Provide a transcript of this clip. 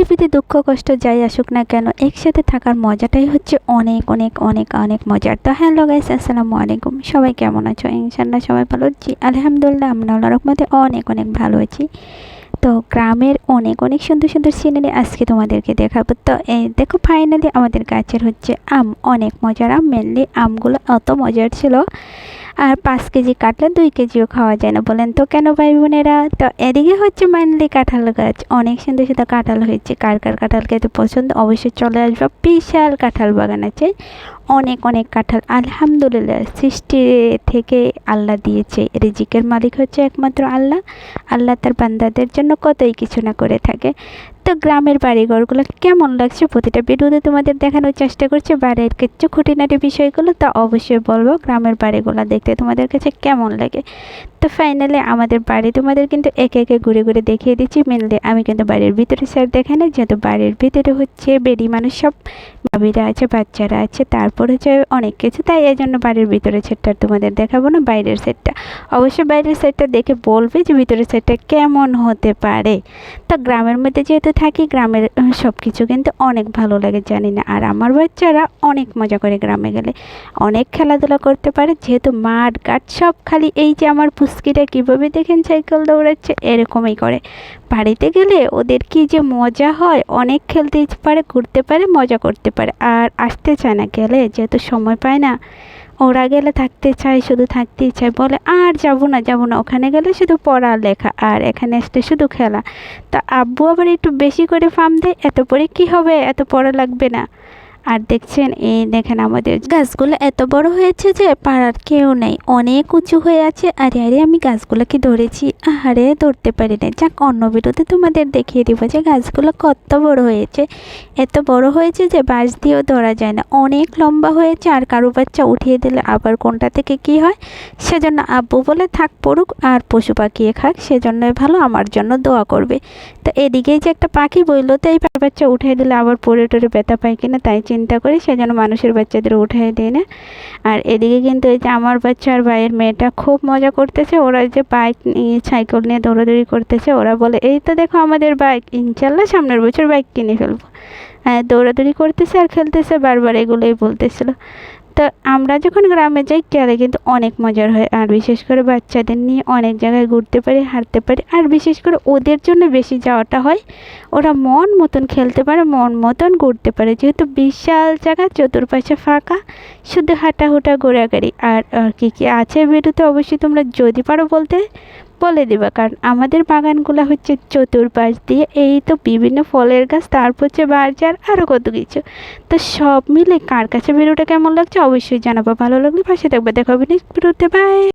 পৃথিবীতে দুঃখ কষ্ট যাই আসুক না কেন একসাথে থাকার মজাটাই হচ্ছে অনেক অনেক অনেক অনেক মজার। তো হ্যালো গাইস, আসসালামু আলাইকুম। সবাই কেমন আছো? ইনশাল্লাহ সবাই ভালো আছি, আলহামদুলিল্লাহ আমরা আল্লাহর রহমতে অনেক অনেক ভালো আছি। তো গ্রামের অনেক অনেক সুন্দর সুন্দর সিনারি আজকে তোমাদেরকে দেখাবো। তো এই দেখো, ফাইনালি আমাদের গাছের হচ্ছে আম, অনেক মজার আম। মেনলি আমগুলো অত মজার ছিল, আর 5 কেজি কাটলে 2 কেজিও খাওয়া যায় না। বলেন তো কেন ভাই বোনেরা? তো এদিকে হচ্ছে মাইনলি কাঁঠাল গাছ, অনেক সুন্দর সুন্দর কাঁঠাল হয়েছে। কার কার কাঁঠাল খেতে পছন্দ অবশ্যই চলে আসবে। বিশাল কাঁঠাল বাগান আছে, অনেক অনেক কাঁঠাল। আলহামদুলিল্লাহ, সৃষ্টি থেকে আল্লাহ দিয়েছে, রিজিকের মালিক হচ্ছে একমাত্র আল্লাহ। আল্লাহ তার বান্দাদের জন্য কতই কিছু না করে থাকে। তো গ্রামের বাড়িঘরগুলো কেমন লাগছে প্রতিটা ভিডিওতে তোমাদের দেখানোর চেষ্টা করছি, বাড়ির কিছু খুঁটিনাটি বিষয়গুলো। তো অবশ্যই বলবো গ্রামের বাড়িগুলো দেখতে তোমাদের কাছে কেমন লাগে। তো ফাইনালি আমাদের বাড়ি তোমাদের কিন্তু একে একে ঘুরে ঘুরে দেখিয়ে দিচ্ছি। মেনলি আমি কিন্তু বাড়ির ভিতরে সাইড দেখাই না, যেহেতু বাড়ির ভিতরে হচ্ছে বেডি মানুষ সব, ভাবিরা আছে, বাচ্চারা আছে, তারপর হচ্ছে অনেক কিছু, তাই এই জন্য বাড়ির ভিতরের সেটটা তোমাদের দেখাবো না, বাইরের সেটটা। অবশ্যই বাইরের সাইডটা দেখে বলবে যে ভিতরের সাইডটা কেমন হতে পারে। তো গ্রামের মধ্যে যেহেতু থাকি, গ্রামের সব কিছু কিন্তু অনেক ভালো লাগে, জানি না। আর আমার বাচ্চারা অনেক মজা করে গ্রামে গেলে, অনেক খেলাধুলা করতে পারে, যেহেতু মাঠ ঘাট সব খালি। এই যে আমার পুস্কিটা কীভাবে দেখেন সাইকেল দৌড়াচ্ছে, এরকমই করে। বাড়িতে গেলে ওদের কি যে মজা হয়, অনেক খেলতে পারে, ঘুরতে পারে, মজা করতে পারে। আর আসতে চায় না, গেলে যেহেতু সময় পায় না। ওরা গেলে থাকতে চায়, শুধু থাকতেই চায়, বলে আর যাবো না যাবো না। ওখানে গেলে শুধু পড়া লেখা, আর এখানে আসতে শুধু খেলা। তা আব্বু আবার একটু বেশি করে ফার্ম দেয়, এত পরে কি হবে, এত পড়া লাগবে না। আর দেখছেন, এই দেখেন আমাদের গাছগুলো এত বড় হয়েছে যে পাড়ার কেউ নেই, অনেক উঁচু হয়ে আছে। আরে আরে আমি গাছগুলোকে ধরেছি, আরে ধরতে পারি না। যাক, অন্য ভিডিওতে তোমাদের দেখিয়ে দিব যে গাছগুলো কত বড় হয়েছে। এত বড় হয়েছে যে বাঁশ দিয়েও ধরা যায় না, অনেক লম্বা হয়েছে। আর কারো বাচ্চা উঠিয়ে দিলে আবার কোনটা থেকে কি হয়, সেজন্য আব্বু বলে থাক পড়ুক আর পশু পাখিয়ে খাক, সেজন্যই ভালো, আমার জন্য দোয়া করবে। তো এদিকেই যে একটা পাখি বললো, তো এই বাচ্চা উঠিয়ে দিলে আবার পড়ে টরে ব্যথা পায় কিনা, তাই চিন্তা করি, সেজন্য মানুষের বাচ্চাদের উঠাই দেয় না। আর এদিকে কিন্তু এই যে আমার বাচ্চা আর ভাইয়ের মেয়েটা খুব মজা করতেছে। ওরা যে বাইক নিয়ে, সাইকেল নিয়ে দৌড়াদৌড়ি করতেছে। ওরা বলে এই তো দেখো আমাদের বাইক, ইনশাল্লাহ সামনের বছর বাইক কিনে ফেলবো। হ্যাঁ, দৌড়াদৌড়ি করতেছে আর খেলতেছে, বারবার এগুলোই বলতেছিল। তো আমরা যখন গ্রামে যাই গেলে কিন্তু অনেক মজার হয়, আর বিশেষ করে বাচ্চাদের নিয়ে অনেক জায়গায় ঘুরতে পারি, হাঁটতে পারি। আর বিশেষ করে ওদের জন্য বেশি যাওয়াটা হয়, ওরা মন মতন খেলতে পারে, মন মতন ঘুরতে পারে, যেহেতু বিশাল জায়গা, চতুর্পাশে ফাঁকা, শুধু হাঁটাহুটা ঘোরাঘুরি। আর কী কী আছে ভিডিওতে অবশ্যই তোমরা যদি পারো বলতে বলে দেবা, কারণ আমাদের বাগানগুলো হচ্ছে চতুর্পাশ দিয়ে এই তো বিভিন্ন ফলের গাছ, তারপর হচ্ছে বাজার, আরও কত কিছু। তো সব মিলে কার কাছে ভিডিওটা কেমন লাগছে অবশ্যই জানাবো, ভালো লাগলে পাশে থাকবে। দেখা হবে নেক্সট ভিডিওতে, বাই।